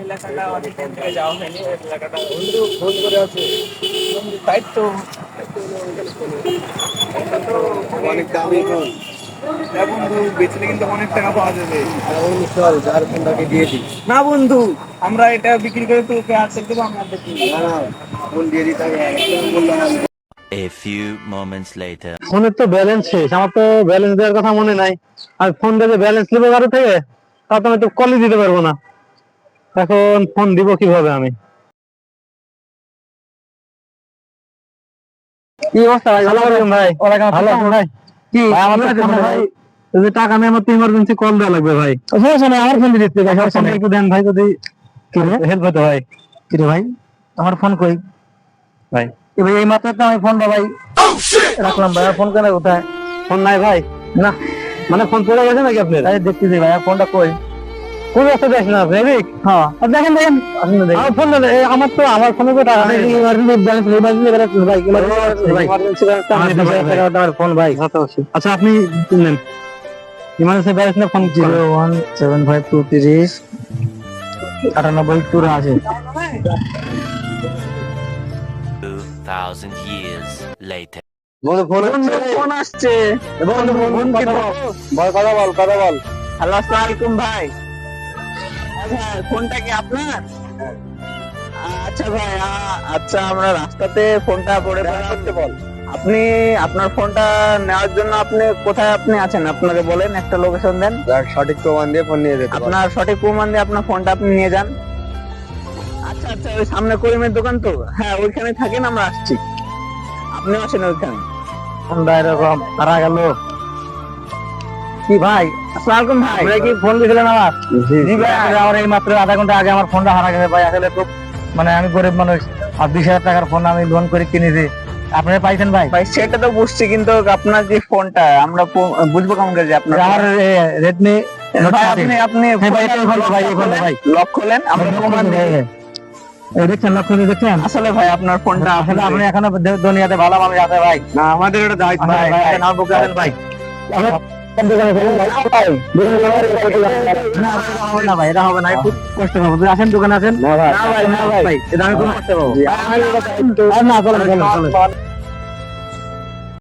এলাকাটা অনেক দিন থেকে যাওয়া হয়নি। ওই এলাকাটা বন্ধু ফোন করে আছে। তাই তো এটা তো অনেক দামি ফোন। হ্যাঁ বন্ধু, বেচলে কিন্তু অনেক টাকা পাওয়া যাবে। চল যার ফোনটাকে দিয়ে দিই। না বন্ধু, আমরা এটা বিক্রি করে তোকে আর্ধেক দেবো, আমি অর্ধেক দিব। না না, ফোন দিয়ে দিতে হবে। বললাম আমি। A few moments later. ফোনের তো ব্যালেন্স শেষ, আমার তো ব্যালেন্স দেওয়ার কথা মনে নাই। আর ফোন দিয়ে ব্যালেন্স নেবো কারো থেকে, তা তো আমি তো কলই দিতে পারবো না। এখন ফোন দিব কিভাবে আমি? কি অবস্থা ভাই? ভালো আছেন ভাই? ভালো আছেন ভাই? কি আমার তো ফোনে ভাই এই যে টাকা নেই, আমার তো ইমার্জেন্সি কল দেওয়া লাগবে ভাই। সমস্যা নেই, আমার ফোন দিয়ে দিতে ভাই, সমস্যা নেই। একটু দেন ভাই, যদি হেল্প হতো ভাই। কি রে ভাই, আমার ফোন কই ভাই? ভাই এই মাত্র তো আমি ফোনটা ভাই রাখলাম ভাই, ফোন কেন কোথায়? ফোন নাই ভাই? না মানে ফোন পড়ে গেছে নাকি আপনার? তাই দেখতেছি ভাই, ফোনটা কই? কোন রাস্তা দেখছেন আপনি? এদিক? হ্যাঁ দেখেন দেখেন, আমার ফোন আমার তো আমার ফোনে তো টাকা নেই। ইমার্জেন্সি ব্যালেন্স ভাই, ইমার্জেন্সি ব্যালেন্স আমার ফোন ভাই। আচ্ছা আপনি নেন ইমার্জেন্সি ব্যালেন্স না ফোন 0175230 98 2,000 years later. ফোন আসছে। বন্ধু ফোন কথা বল। হ্যালো, আসসালামু আলাইকুম ভাই। আচ্ছা ফোনটা কি আপনার? আচ্ছা ভাই, আচ্ছা আমরা রাস্তাতে ফোনটা পড়ে করতে বল। আপনি আপনার ফোনটা নেওয়ার জন্য আপনি কোথায় আপনি আছেন, আপনাকে বলেন, একটা লোকেশন দেন। যার সঠিক প্রমাণ দিয়ে ফোন নিয়ে যেতে পারবো। আপনার সঠিক প্রমাণ দিয়ে আপনার ফোনটা আপনি নিয়ে যান। আচ্ছা আচ্ছা, ওই সামনে করিমের দোকান তো, হ্যাঁ ওইখানে থাকেন, আমরা আসছি, আপনি আসেন ওইখানে। ফোনটা এরকম হারা গেল কি ভাই, আসসালামু আলাইকুম ভাই। আপনি কি ফোন দিয়েছিলেন আমার? জি ভাই, আমার এই মাত্র আধা ঘন্টা আগে আমার ফোনটা হারা গেছে ভাই। আসলে খুব মানে আমি গরিব মানুষ, আর 20,000 টাকার ফোন আমি লোন করে কিনেছি। আপনারা পাইছেন ভাই? ভাই সেটা তো বুঝছি, কিন্তু আপনার যে ফোনটা আমরা বুঝবো কেমন করে যে আপনার আমার রেডমি ভাই, আপনি আপনি ভাই এটাই ভালো ভাই, এই ফোনটা ভাই লক খোলেন, আমরা প্রমাণ দিই। দেখছেন, লক্ষ্য করে দেখছেন? আসলে ভাই আপনার ফোনটা আসলে আপনি এখনো দুনিয়াতে ভালো মানুষ আছে ভাই। না, আমাদের এটা দায়িত্ব। ভাই নাম বুকে আছেন ভাই। না ভাই, এটা হবে না, খুব কষ্ট পাবো। আসেন দোকানে আসেন। না ভাই, না ভাই, এটা আমি খুব কষ্ট পাবো। না চলেন চলেন চলেন।